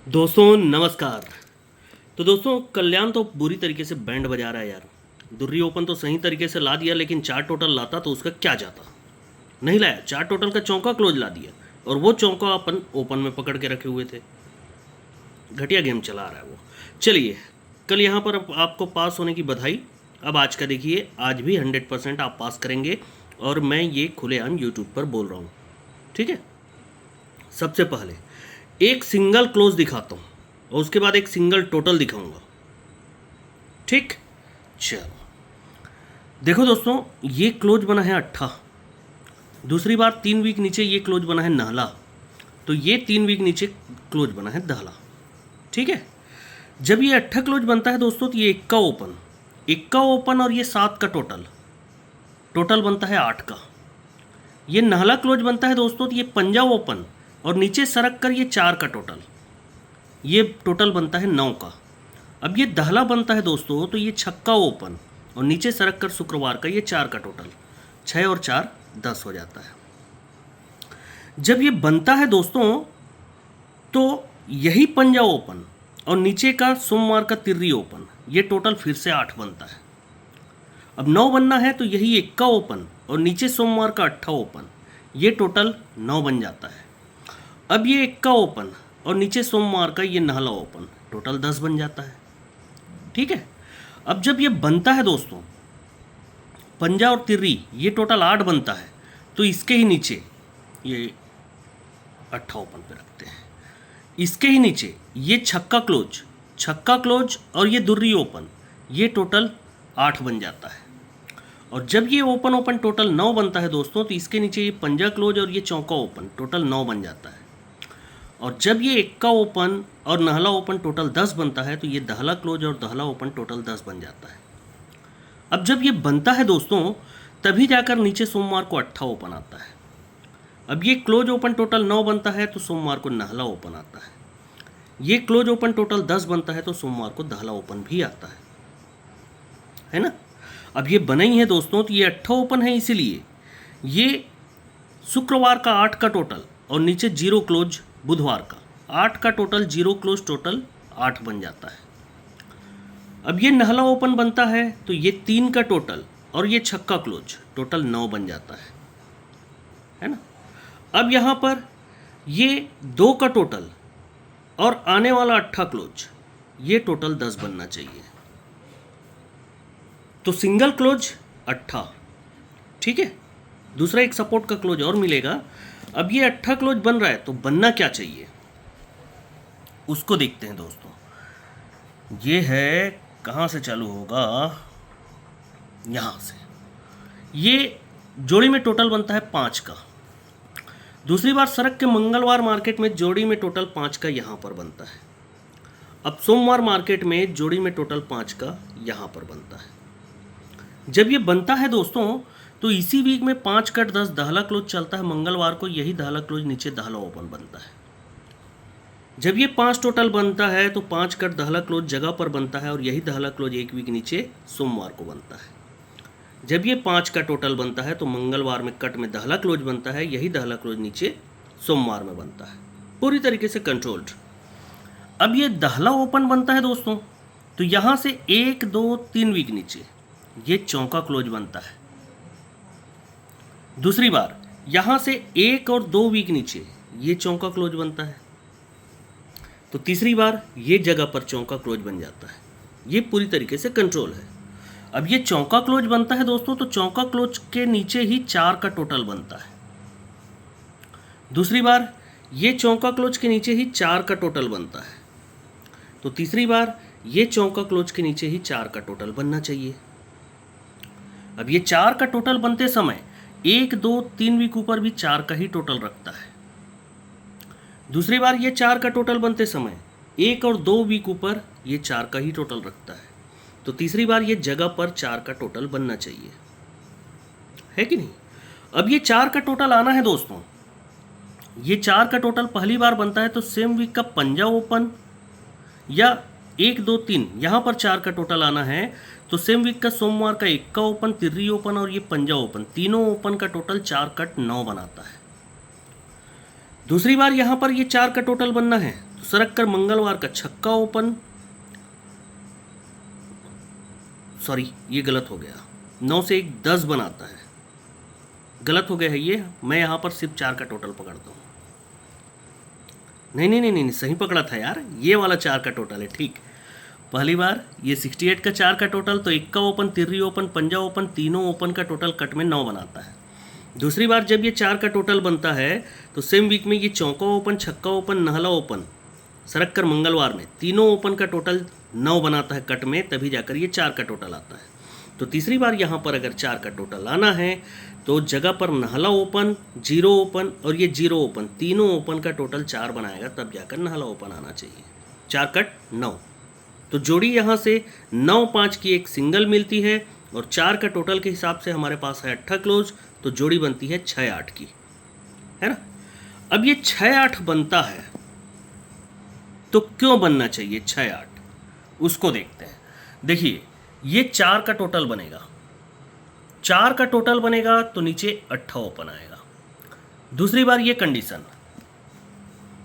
दोस्तों नमस्कार। तो दोस्तों कल्याण तो बुरी तरीके से बैंड बजा रहा है यार। दुर्री ओपन तो सही तरीके से ला दिया, लेकिन चार टोटल लाता तो उसका क्या जाता। नहीं लाया, चार टोटल का चौका क्लोज ला दिया, और वो चौका अपन ओपन में पकड़ के रखे हुए थे। घटिया गेम चला रहा है वो। चलिए, कल यहाँ पर आपको पास होने की बधाई। अब आज का देखिए, आज भी 100% आप पास करेंगे, और मैं ये खुलेआम यूट्यूब पर बोल रहा हूँ। ठीक है, सबसे पहले एक सिंगल क्लोज दिखाता हूँ और उसके बाद एक सिंगल टोटल दिखाऊंगा। ठीक, चलो देखो दोस्तों, ये क्लोज बना है अट्ठा। दूसरी बार 3 वीक नीचे ये क्लोज बना है नाला, तो ये 3 वीक नीचे क्लोज बना है दहला। ठीक है, जब ये अट्ठा क्लोज बनता है दोस्तों, तो ये इक्का ओपन और ये 7 का टोटल बनता है 8 का। ये नाला क्लोज बनता है दोस्तों, तो ये पंजा ओपन और नीचे सरक कर ये 4 का ये टोटल बनता है 9 का। अब ये दहला बनता है दोस्तों, तो ये छक्का ओपन और नीचे सरक कर शुक्रवार का ये 4 का टोटल, 6 और 4 10 हो जाता है। जब ये बनता है दोस्तों, तो यही पंजा ओपन और नीचे का सोमवार का तिर्री ओपन, ये टोटल फिर से 8 बनता है। अब 9 बनना है, तो यही इक्का ओपन और नीचे सोमवार का 8 ओपन, ये टोटल 9 बन जाता है। अब ये इक्का ओपन और नीचे सोमवार का ये नाला ओपन, टोटल 10 बन जाता है। ठीक है, अब जब ये बनता है दोस्तों, पंजा और तिर्री, ये टोटल 8 बनता है, तो इसके ही नीचे ये 8 ओपन पे रखते हैं। इसके ही नीचे ये छक्का क्लोज और ये दुर्री ओपन, ये टोटल 8 बन जाता है। और जब ये ओपन टोटल 9 बनता है दोस्तों, तो इसके नीचे ये पंजा क्लोज और ये चौका ओपन, टोटल 9 बन जाता है। और जब ये इक्का ओपन और नहला ओपन टोटल 10 बनता है, तो ये दहला क्लोज और दहला ओपन टोटल 10 बन जाता है। अब जब ये बनता है दोस्तों, तभी जाकर नीचे सोमवार को 8 ओपन आता है। अब ये क्लोज ओपन टोटल 9 बनता है, तो सोमवार को नहला ओपन आता है। ये क्लोज ओपन टोटल 10 बनता है, तो सोमवार को दहला ओपन भी आता है ना। अब ये बना ही है दोस्तों, तो ये 8 ओपन है, इसीलिए ये शुक्रवार का 8 का टोटल और नीचे 0 क्लोज बुधवार का 8 का टोटल, 0 क्लोज टोटल 8 बन जाता है। अब ये नहला ओपन बनता है, तो ये 3 का टोटल और ये छक्का क्लोज, टोटल 9 बन जाता है ना। अब यहाँ पर ये 2 का टोटल और आने वाला 8 क्लोज, ये टोटल 10 बनना चाहिए। तो सिंगल क्लोज 8। ठीक है, दूसरा एक सपोर्ट का क्लोज और मिलेगा। अब ये 8 क्लोज बन रहा है, तो बनना क्या चाहिए उसको देखते हैं दोस्तों। ये है, कहाँ से चालू होगा, यहाँ से। ये जोड़ी में टोटल बनता है 5 का। दूसरी बार सरक के मंगलवार मार्केट में जोड़ी में टोटल 5 का यहाँ पर बनता है। अब सोमवार मार्केट में जोड़ी में टोटल 5 का यहाँ पर बनता है। जब ये बनता है दोस्तों, तो इसी वीक में 5 कट 10 दहला क्लोज चलता है। मंगलवार को यही दहला क्लोज नीचे दहला ओपन बनता है। जब ये 5 टोटल बनता है, तो 5 कट दहला क्लोज जगह पर बनता है, और यही दहला क्लोज 1 वीक नीचे सोमवार को बनता है। जब ये 5 का टोटल बनता है, तो मंगलवार में कट में दहला क्लोज बनता है, यही दहला क्लोज नीचे सोमवार में बनता है। पूरी तरीके से कंट्रोल्ड। अब ये दहला ओपन बनता है दोस्तों, तो यहाँ से 1 2 3 वीक नीचे ये चौका क्लोज बनता है। दूसरी बार यहाँ से 1 और 2 वीक नीचे ये चौका क्लोज बनता है। तो तीसरी बार ये जगह पर चौका क्लोज बन जाता है। ये पूरी तरीके से कंट्रोल है। अब ये चौका क्लोज बनता है दोस्तों, तो चौका क्लोज के नीचे ही 4 का टोटल बनता है। दूसरी बार ये चौका क्लोज के नीचे ही 4 का टोटल बनता है। तो तीसरी बार ये चौका क्लोज के नीचे ही 4 का टोटल बनना चाहिए। अब ये 4 का टोटल बनते समय 1 2 3 वीक ऊपर भी 4 का ही टोटल रखता है। दूसरी बार ये 4 का टोटल बनते समय 1 और 2 वीक ऊपर ये 4 का ही टोटल रखता है। तो तीसरी बार ये जगह पर 4 का टोटल बनना चाहिए, है कि नहीं। अब ये 4 का टोटल आना है दोस्तों, ये 4 का टोटल पहली बार बनता है, तो सेम वीक का पंजा ओपन या 1 2 3 यहाँ पर 4 का टोटल आना है, तो सेम वीक का सोमवार का इक्का ओपन, तिर्री ओपन और ये पंजा ओपन, तीनों ओपन का टोटल 4 कट 9 बनाता है। दूसरी बार यहाँ पर ये 4 का टोटल बनना है, तो सरक कर मंगलवार का छक्का ओपन, सॉरी ये गलत हो गया, 9 से 1 10 बनाता है, गलत हो गया है ये, मैं यहाँ पर सिर्फ 4 का टोटल पकड़ता हूँ। नहीं, सही पकड़ा था यार, ये वाला 4 का टोटल है, ठीक। पहली बार ये 68 का 4 का टोटल, तो इक्का ओपन, तिर्री ओपन, पंजा ओपन, तीनों ओपन का टोटल कट में 9 बनाता है। दूसरी बार जब ये 4 का टोटल बनता है तो सेम वीक में ये चौका ओपन, छक्का ओपन, नहला ओपन, सरक कर मंगलवार में तीनों ओपन का टोटल 9 बनाता है कट में, तभी जाकर ये 4 का टोटल आता है। तो तीसरी बार यहाँ पर अगर 4 का टोटल आना है तो जगह पर नहला ओपन, जीरो ओपन और ये जीरो ओपन, तीनों ओपन का टोटल 4 बनाएगा, तब जाकर नहला ओपन आना चाहिए। 4 कट 9, तो जोड़ी यहाँ से 9-5 की एक सिंगल मिलती है और 4 का टोटल के हिसाब से हमारे पास है 8 क्लोज, तो जोड़ी बनती है 6-8 की, है ना। अब ये 6-8 बनता है तो क्यों बनना चाहिए 6-8, उसको देखते हैं। देखिए ये 4 का टोटल बनेगा, 4 का टोटल बनेगा तो नीचे 8 ओपन आएगा। दूसरी बार ये कंडीशन,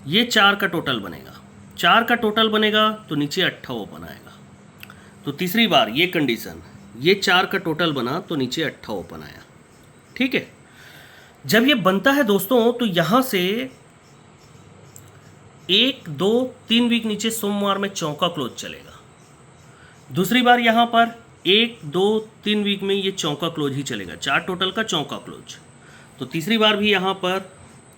ये 4 का टोटल बनेगा, 4 का टोटल बनेगा तो नीचे 8 ओपन आएगा। तो तीसरी बार ये कंडीशन, ये 4 का टोटल बना तो नीचे 8 ओपन आया, ठीक है। जब ये बनता है दोस्तों तो यहां से 1 2 3 वीक नीचे सोमवार में चौका क्लोज चलेगा। दूसरी बार यहां पर 1 2 3 वीक में ये चौका क्लोज ही चलेगा, 4 टोटल का चौका क्लोज। तो तीसरी बार भी यहां पर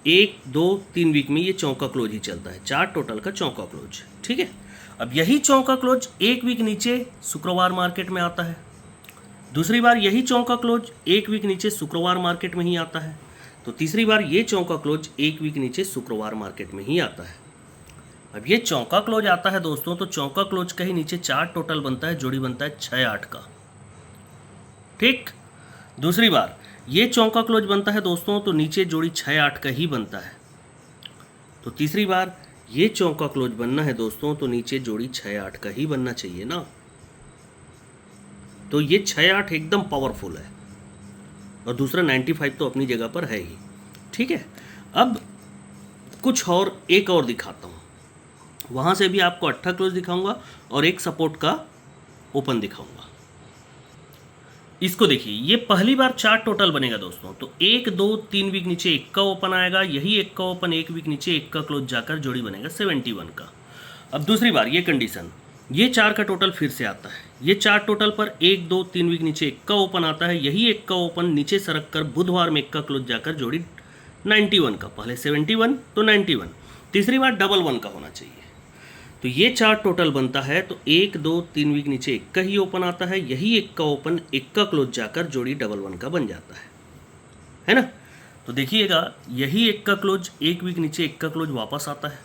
1 2 3 वीक में ये चौका क्लोज ही चलता है, 4 टोटल का चौका क्लोज, ठीक है। अब यही चौका क्लोज 1 वीक नीचे शुक्रवार मार्केट में आता है। दूसरी बार यही चौका क्लोज 1 वीक नीचे शुक्रवार मार्केट में ही आता है। तो तीसरी बार ये चौका क्लोज 1 वीक नीचे शुक्रवार मार्केट में ही आता है। अब ये चौका क्लोज आता है दोस्तों, तो चौका क्लोज का ही नीचे 4 टोटल बनता है, जोड़ी बनता है 6-8 का, ठीक। दूसरी बार ये चौका क्लोज बनता है दोस्तों, तो नीचे जोड़ी 6-8 का ही बनता है। तो तीसरी बार ये चौका क्लोज बनना है दोस्तों, तो नीचे जोड़ी 6-8 का ही बनना चाहिए ना। तो ये 6-8 एकदम पावरफुल है और दूसरा 95 तो अपनी जगह पर है ही, ठीक है। अब कुछ और एक और दिखाता हूँ, वहाँ से भी आपको 8 क्लोज दिखाऊंगा और एक सपोर्ट का ओपन दिखाऊंगा। इसको देखिए, ये पहली बार 4 टोटल बनेगा दोस्तों, तो 1 2 3 वीक नीचे 1 का ओपन आएगा, यही 1 का ओपन 1 वीक नीचे 1 का क्लोज जाकर जोड़ी बनेगा 71 का। अब दूसरी बार ये कंडीशन, ये 4 का टोटल फिर से आता है, ये 4 टोटल पर 1 2 3 वीक नीचे 1 का ओपन आता है, यही 1 का ओपन नीचे सरक कर बुधवार में 1 का क्लोज जाकर जोड़ी 91 का, पहले 71 तो 91, तीसरी बार डबल 1 का होना चाहिए। तो ये 4 टोटल बनता है, तो 1 2 3 वीक नीचे 1 का ही ओपन आता है, यही 1 का ओपन 1 का क्लोज जाकर जोड़ी डबल 1 का बन जाता है ना। तो देखिएगा, यही 1 का क्लोज 1 वीक नीचे 1 का क्लोज वापस आता है।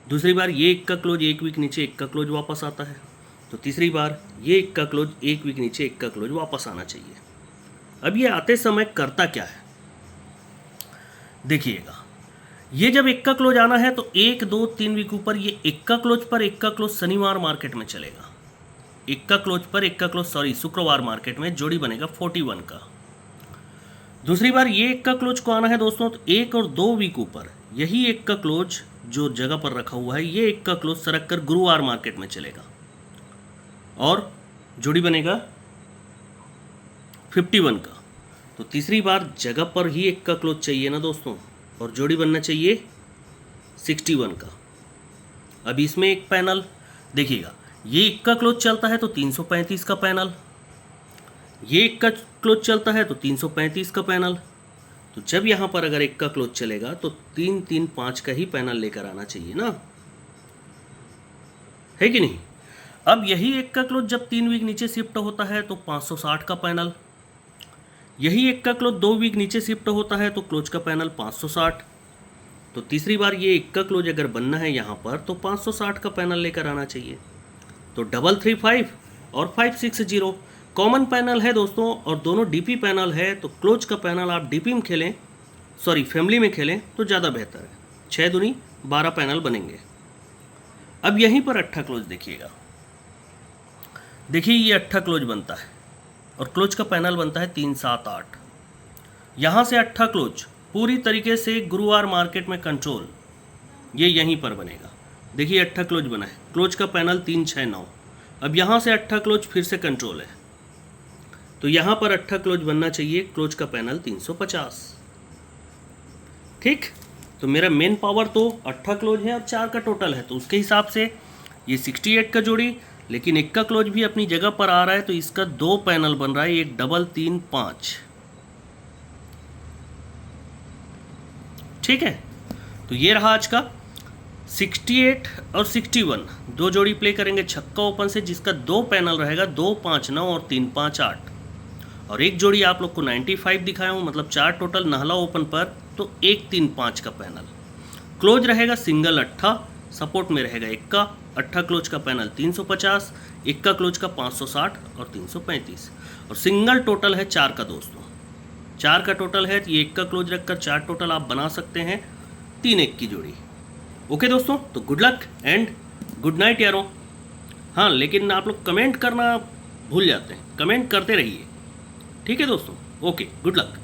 दूसरी बार ये 1 का क्लोज 1 वीक नीचे 1 का क्लोज वापस आता है। तो तीसरी बार ये 1 का क्लोज 1 वीक नीचे 1 का क्लोज वापस आना चाहिए। अब ये आते समय करता क्या है, देखिएगा, ये जब 1 का क्लोज आना है तो 1 2 3 वीक ऊपर ये 1 का क्लोज पर 1 का क्लोज शनिवार मार्केट में चलेगा, 1 का क्लोज पर 1 का क्लोज शुक्रवार मार्केट में जोड़ी बनेगा 41 का। दूसरी बार ये 1 का क्लोज को आना है दोस्तों, तो 1 और 2 वीक ऊपर यही 1 का क्लोज जो जगह पर रखा हुआ है, ये 1 का क्लोज सरक कर गुरुवार मार्केट में चलेगा और जोड़ी बनेगा 51 का। तो तीसरी बार जगह पर ही 1 का क्लोज चाहिए ना दोस्तों, और जोड़ी बनना चाहिए 61 का। अब इसमें एक पैनल देखिएगा, ये 1 का क्लोज चलता है तो 335 का पैनल, ये 1 का क्लोज चलता है तो 335 का पैनल। तो जब यहाँ पर अगर 1 का क्लोज चलेगा तो 3 3 5 का ही पैनल लेकर आना चाहिए ना, है कि नहीं। अब यही 1 का क्लोज जब 3 वीक नीचे शिफ्ट होता है तो 560 का पैनल, यही 1 का क्लोज 2 वीक नीचे शिफ्ट होता है तो क्लोज का पैनल 560। तो तीसरी बार ये 1 का क्लोज अगर बनना है यहाँ पर तो 560 का पैनल लेकर आना चाहिए। तो 335 और 560 कॉमन पैनल है दोस्तों, और दोनों डीपी पैनल है, तो क्लोज का पैनल आप डीपी में खेलें, फैमिली में खेलें तो ज़्यादा बेहतर है। 6 दूनी 12 पैनल बनेंगे। अब यहीं पर 8 क्लोज देखिएगा, देखिए ये 8 क्लोज बनता है और क्लोज का पैनल बनता है 3 7 8। यहाँ से 8 क्लोज पूरी तरीके से गुरुवार मार्केट में कंट्रोल, ये यहीं पर बनेगा। देखिए अट्ठा क्लोज बना है, क्लोज का पैनल 3 6 9। अब यहाँ से अट्ठा क्लोज फिर से कंट्रोल है, तो यहाँ पर अट्ठा क्लोज बनना चाहिए, क्लोज का पैनल 350। ठीक, तो मेरा मेन पावर तो अट्ठा क्लोज है और 4 का टोटल है, तो उसके हिसाब से ये 68 का जोड़ी, लेकिन एक का क्लोज भी अपनी जगह पर आ रहा है, तो इसका 2 पैनल बन रहा है, एक डबल 3 5। ठीक है, तो ये रहा आज का 68 और 61 दो जोड़ी प्ले करेंगे छक्का ओपन से, जिसका 2 पैनल रहेगा, 2 5 9 और 3 5 8। और एक जोड़ी आप लोग को 95 दिखाया हूँ, मतलब 4 टोटल नाहला ओपन पर, तो 1 3 5 का पैनल। क्लोज रहेगा सिंगल अट्ठा, सपोर्ट में रहेगा एक का अट्ठा, क्लोज का पैनल 350, एक का क्लोज का 560 और 335। और सिंगल टोटल है 4 का दोस्तों, 4 का टोटल है, ये एक का क्लोज रखकर 4 टोटल आप बना सकते हैं, 3 1 की जोड़ी। ओके दोस्तों, तो good luck and good night यारों। हाँ, लेकिन आप लोग कमेंट करना भूल जाते हैं, कमेंट करते रहिए। ठीक है दोस्तों, ओके, गुड लक।